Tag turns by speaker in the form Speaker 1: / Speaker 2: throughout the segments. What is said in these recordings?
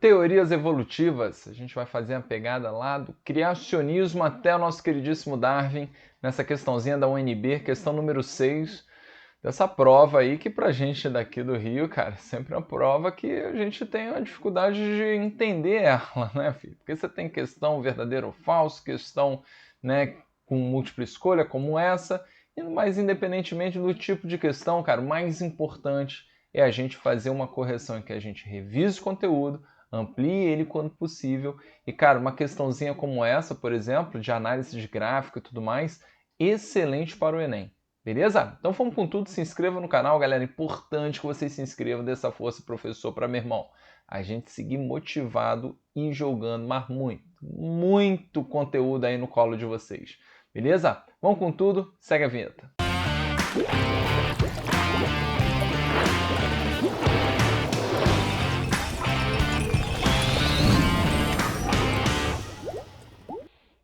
Speaker 1: teorias evolutivas. A gente vai fazer a pegada lá do criacionismo até o nosso queridíssimo Darwin, nessa questãozinha da UNB, questão número 6, dessa prova aí que pra gente daqui do Rio, cara, sempre é uma prova que a gente tem uma dificuldade de entender ela, né, filho? Porque você tem questão verdadeiro ou falso, questão, né, com múltipla escolha como essa, mas independentemente do tipo de questão, cara, o mais importante é a gente fazer uma correção em que a gente revise o conteúdo, amplie ele quando possível. E, cara, uma questãozinha como essa, por exemplo, de análise de gráfico e tudo mais, excelente para o Enem. Beleza? Então vamos com tudo, se inscreva no canal, galera. É importante que vocês se inscrevam, dê essa força, professor, para meu irmão. A gente seguir motivado e jogando, mas muito conteúdo aí no colo de vocês. Beleza? Vamos com tudo, segue a vinheta.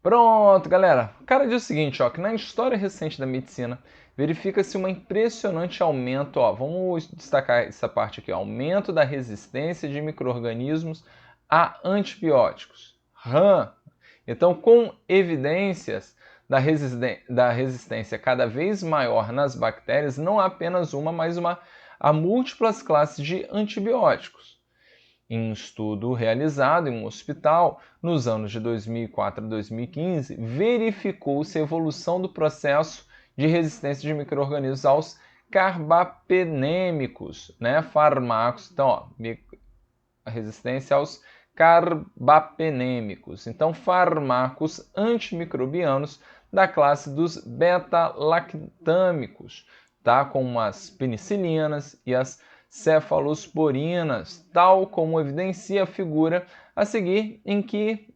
Speaker 1: Pronto, galera. O cara diz o seguinte, ó, que na história recente da medicina verifica-se um impressionante aumento, ó, vamos destacar essa parte aqui, ó, aumento da resistência de micro-organismos a antibióticos. Então, com evidências da resistência cada vez maior nas bactérias, não há apenas uma, mas há múltiplas classes de antibióticos. Em um estudo realizado em um hospital nos anos de 2004 a 2015, verificou-se a evolução do processo de resistência de micro-organismos aos carbapenêmicos, né, fármacos. Então, ó, a resistência aos carbapenêmicos. Então, fármacos antimicrobianos da classe dos beta-lactâmicos, tá? Como as penicilinas e as cefalosporinas, tal como evidencia a figura a seguir, em que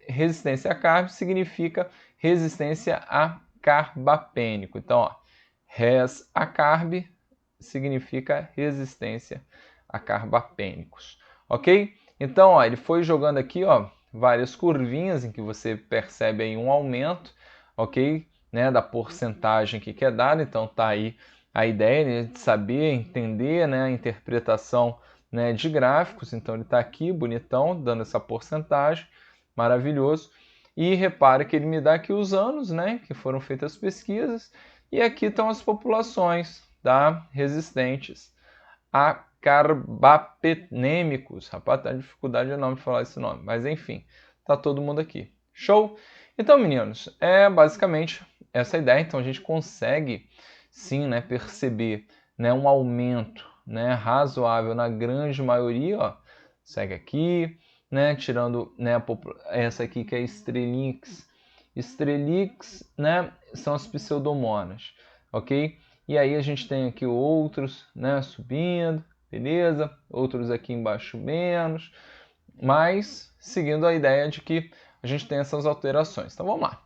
Speaker 1: resistência a carbo significa resistência a carbapênico. Então, ó, res a carb significa resistência a carbapênicos, ok? Então, ó, ele foi jogando aqui, ó, várias curvinhas em que você percebe aí um aumento, ok? Né, da porcentagem que é dada. Então, tá aí a ideia, né, de saber, entender, né, a interpretação, né, de gráficos. Então, ele está aqui, bonitão, dando essa porcentagem, maravilhoso. E repare que ele me dá aqui os anos, né, que foram feitas as pesquisas, e aqui estão as populações, tá, resistentes a carbapenêmicos. Rapaz, tá dificuldade enorme de falar esse nome, mas enfim, tá todo mundo aqui. Show? Então, meninos, é basicamente essa a ideia. Então, a gente consegue sim, né, perceber, né, um aumento, né, razoável na grande maioria, ó. Segue aqui, né, tirando, né, essa aqui que é Strelix. Strelix, né, são as pseudomonas, ok? E aí a gente tem aqui outros, né, subindo, beleza? Outros aqui embaixo menos, mas seguindo a ideia de que a gente tem essas alterações. Então vamos lá.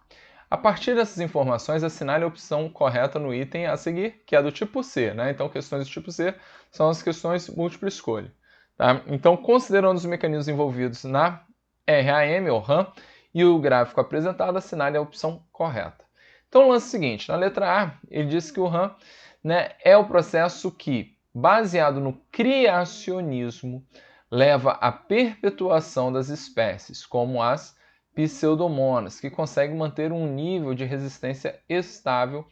Speaker 1: A partir dessas informações, assinale a opção correta no item a seguir, que é do tipo C, né? Então, questões do tipo C são as questões múltipla escolha. Tá? Então, considerando os mecanismos envolvidos na RAM ou RAM e o gráfico apresentado, assinale a opção correta. Então, o lance é o seguinte, na letra A, ele diz que o RAM, né, é o processo que, baseado no criacionismo, leva à perpetuação das espécies, como as pseudomonas, que conseguem manter um nível de resistência estável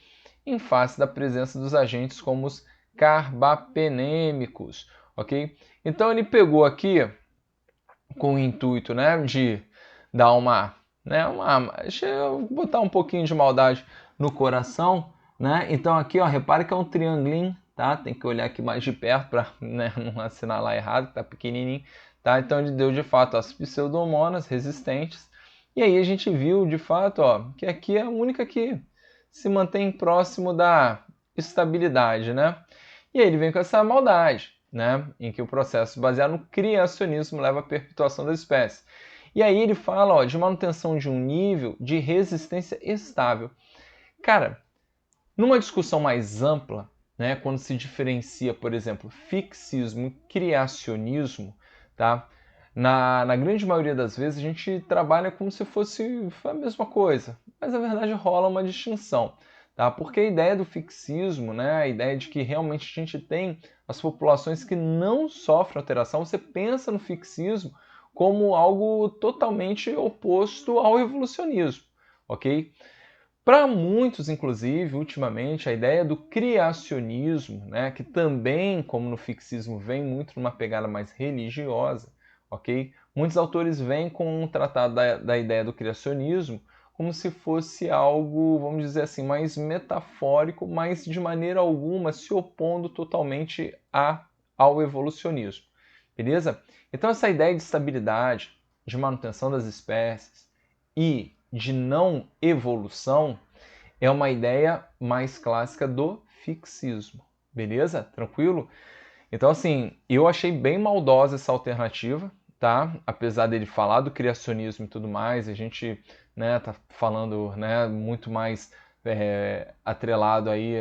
Speaker 1: em face da presença dos agentes como os carbapenêmicos, ok? Então ele pegou aqui com o intuito, né, de dar deixa eu botar um pouquinho de maldade no coração, né? Então aqui, ó, repare que é um triangulinho, tá? Tem que olhar aqui mais de perto para, né, não assinalar errado, que tá pequenininho, tá? Então ele deu de fato as pseudomonas resistentes. E aí a gente viu, de fato, ó, que aqui é a única que se mantém próximo da estabilidade, né? E aí ele vem com essa maldade, né? Em que o processo baseado no criacionismo leva à perpetuação da espécie. E aí ele fala, ó, de manutenção de um nível de resistência estável. Cara, numa discussão mais ampla, né, quando se diferencia, por exemplo, fixismo e criacionismo, tá? Na grande maioria das vezes a gente trabalha como se fosse a mesma coisa, mas na verdade rola uma distinção. tá? Porque a ideia do fixismo, né, a ideia de que realmente a gente tem as populações que não sofrem alteração, você pensa no fixismo como algo totalmente oposto ao evolucionismo, ok? Para muitos, inclusive, ultimamente, a ideia do criacionismo, né, que também, como no fixismo, vem muito numa pegada mais religiosa, ok? Muitos autores vêm com um tratado da ideia do criacionismo como se fosse algo, vamos dizer assim, mais metafórico, mas de maneira alguma se opondo totalmente ao evolucionismo, beleza? Então essa ideia de estabilidade, de manutenção das espécies e de não evolução é uma ideia mais clássica do fixismo, beleza? Tranquilo? Então, assim, eu achei bem maldosa essa alternativa, tá? Apesar dele falar do criacionismo e tudo mais, a gente, né, tá falando, né, muito mais atrelado aí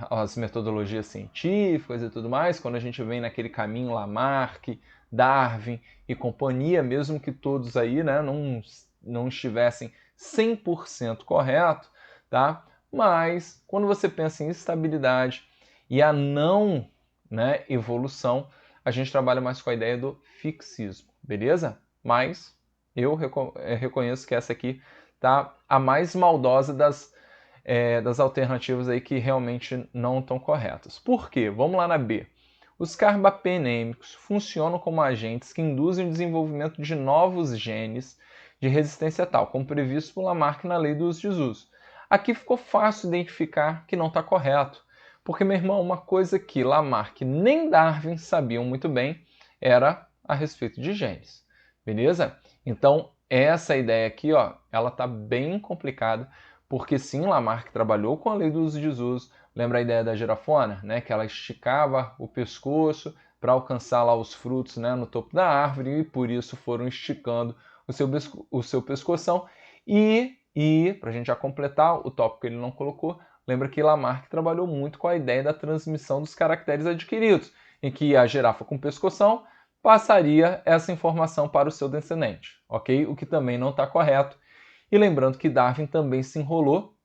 Speaker 1: às metodologias científicas e tudo mais, quando a gente vem naquele caminho Lamarck, Darwin e companhia, mesmo que todos aí, né, não estivessem 100% correto, tá? Mas quando você pensa em estabilidade e a não, né, evolução, a gente trabalha mais com a ideia do fixismo, beleza? Mas eu reconheço que essa aqui tá a mais maldosa das alternativas aí que realmente não estão corretas. Por quê? Vamos lá na B. Os carbapenêmicos funcionam como agentes que induzem o desenvolvimento de novos genes de resistência tal, como previsto por Lamarck na lei do uso de uso. Aqui ficou fácil identificar que não está correto, porque, meu irmão, uma coisa que Lamarck nem Darwin sabiam muito bem era a respeito de genes, beleza? Então, essa ideia aqui, ó, ela tá bem complicada, porque sim, Lamarck trabalhou com a lei do uso e desuso. Lembra a ideia da girafona, né? Que ela esticava o pescoço para alcançar lá os frutos, né, no topo da árvore, e por isso foram esticando o seu pescoção. E para a gente já completar o tópico que ele não colocou, lembra que Lamarck trabalhou muito com a ideia da transmissão dos caracteres adquiridos, em que a girafa com pescoção passaria essa informação para o seu descendente, ok? O que também não está correto. E lembrando que Darwin também se enrolou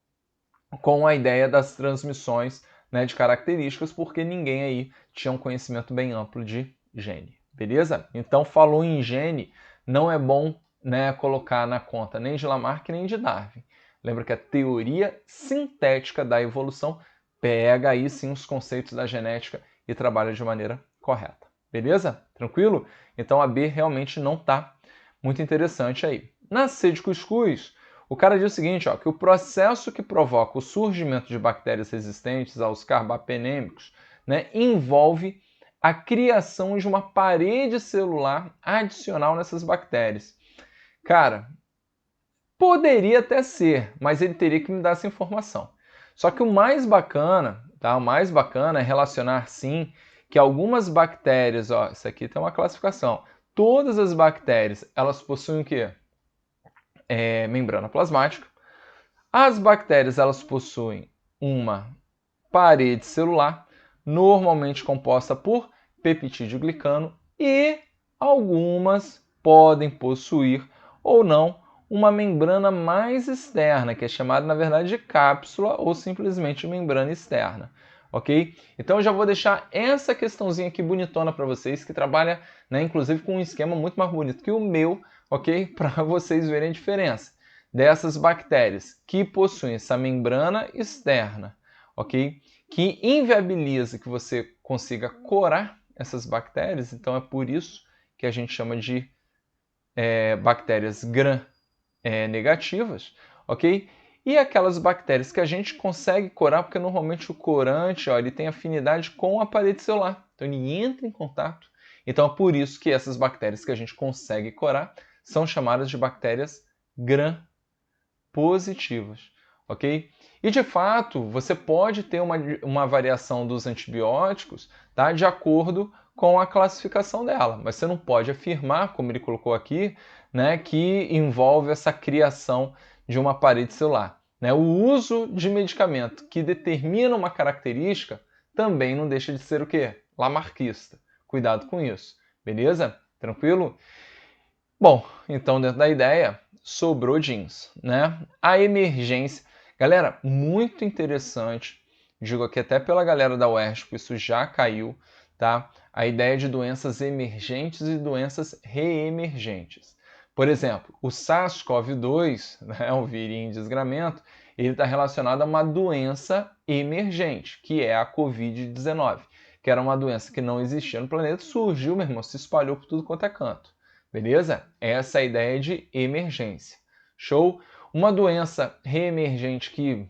Speaker 1: com a ideia das transmissões, né, de características, porque ninguém aí tinha um conhecimento bem amplo de gene, beleza? Então, falou em gene, não é bom, né, colocar na conta nem de Lamarck nem de Darwin. Lembra que a teoria sintética da evolução pega aí sim os conceitos da genética e trabalha de maneira correta, beleza? Tranquilo? Então a B realmente não está muito interessante aí. Na C de cuscuz, o cara diz o seguinte, ó, que o processo que provoca o surgimento de bactérias resistentes aos carbapenêmicos, né, envolve a criação de uma parede celular adicional nessas bactérias. Cara, poderia até ser, mas ele teria que me dar essa informação. Só que o mais bacana, tá? O mais bacana é relacionar sim que algumas bactérias, ó, isso aqui tem uma classificação. Todas as bactérias, elas possuem o quê? Membrana plasmática. As bactérias elas possuem uma parede celular, normalmente composta por peptidoglicano, e algumas podem possuir ou não uma membrana mais externa, que é chamada na verdade de cápsula ou simplesmente membrana externa. Ok? Então eu já vou deixar essa questãozinha aqui bonitona para vocês, que trabalha, né, inclusive com um esquema muito mais bonito que o meu, ok? Para vocês verem a diferença dessas bactérias que possuem essa membrana externa, ok? Que inviabiliza que você consiga corar essas bactérias, então é por isso que a gente chama de bactérias gram-negativas, ok? E aquelas bactérias que a gente consegue corar, porque normalmente o corante, ó, ele tem afinidade com a parede celular, então ele entra em contato. Então é por isso que essas bactérias que a gente consegue corar são chamadas de bactérias gram-positivas, ok? E de fato, você pode ter uma variação dos antibióticos, tá, de acordo com a classificação dela, mas você não pode afirmar, como ele colocou aqui, né, que envolve essa criação de uma parede celular. Né? O uso de medicamento que determina uma característica também não deixa de ser o quê? Lamarquista. Cuidado com isso, beleza? Tranquilo? Bom, então dentro da ideia, sobrou jeans, né? A emergência. Galera, muito interessante. Digo aqui até pela galera da UERJ, que isso já caiu, tá? A ideia de doenças emergentes e doenças reemergentes. Por exemplo, o SARS-CoV-2, né, o vírus em desgramento, ele está relacionado a uma doença emergente, que é a Covid-19, que era uma doença que não existia no planeta, surgiu, meu irmão, se espalhou por tudo quanto é canto. Beleza? Essa é a ideia de emergência. Show? Uma doença reemergente que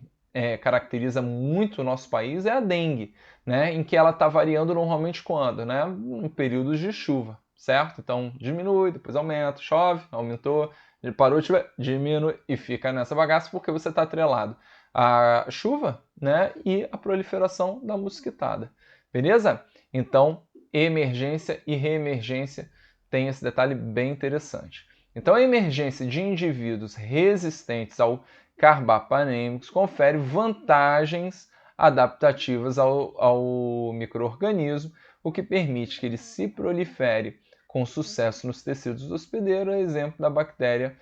Speaker 1: caracteriza muito o nosso país é a dengue, né? Em que ela está variando normalmente quando? Né? Em períodos de chuva, certo? Então diminui, depois aumenta, chove, aumentou, parou, diminui e fica nessa bagaça porque você está atrelado à chuva, né? E a proliferação da mosquitada. Beleza? Então, emergência e reemergência tem esse detalhe bem interessante. Então, a emergência de indivíduos resistentes ao carbapanêmicos confere vantagens adaptativas ao micro-organismo, o que permite que ele se prolifere com sucesso nos tecidos do hospedeiro, exemplo da bactéria,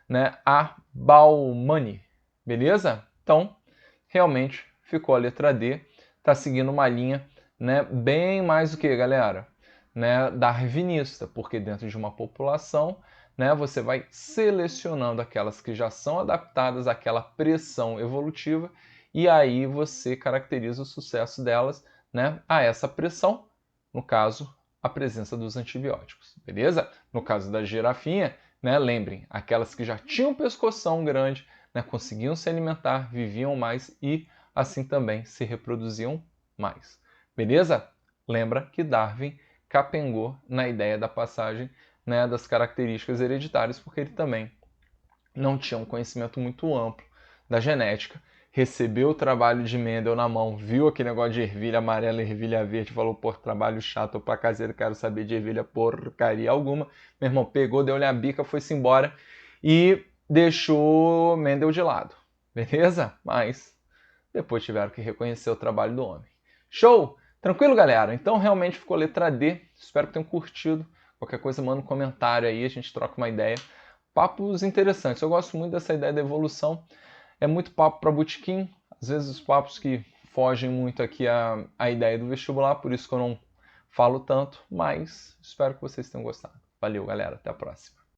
Speaker 1: né, a Baumannii. Beleza? Então, realmente ficou a letra D, está seguindo uma linha, né, bem mais do que, galera, né, darwinista, porque dentro de uma população, né, você vai selecionando aquelas que já são adaptadas àquela pressão evolutiva e aí você caracteriza o sucesso delas, né, a essa pressão, no caso, a presença dos antibióticos, beleza? No caso da girafinha, né, lembrem, aquelas que já tinham pescoção grande, né, conseguiam se alimentar, viviam mais e assim também se reproduziam mais. Beleza? Lembra que Darwin capengou na ideia da passagem, né, das características hereditárias, porque ele também não tinha um conhecimento muito amplo da genética. Recebeu o trabalho de Mendel na mão, viu aquele negócio de ervilha amarela e ervilha verde, falou, pô, trabalho chato pra caseiro, quero saber de ervilha porcaria alguma. Meu irmão pegou, deu-lhe a bica, foi-se embora e deixou Mendel de lado. Beleza? Mas depois tiveram que reconhecer o trabalho do homem. Show? Tranquilo, galera? Então realmente ficou letra D. Espero que tenham curtido. Qualquer coisa, manda um comentário aí, a gente troca uma ideia. Papos interessantes. Eu gosto muito dessa ideia da evolução. É muito papo para botequim. Às vezes os papos que fogem muito aqui à ideia do vestibular, por isso que eu não falo tanto, mas espero que vocês tenham gostado. Valeu, galera. Até a próxima.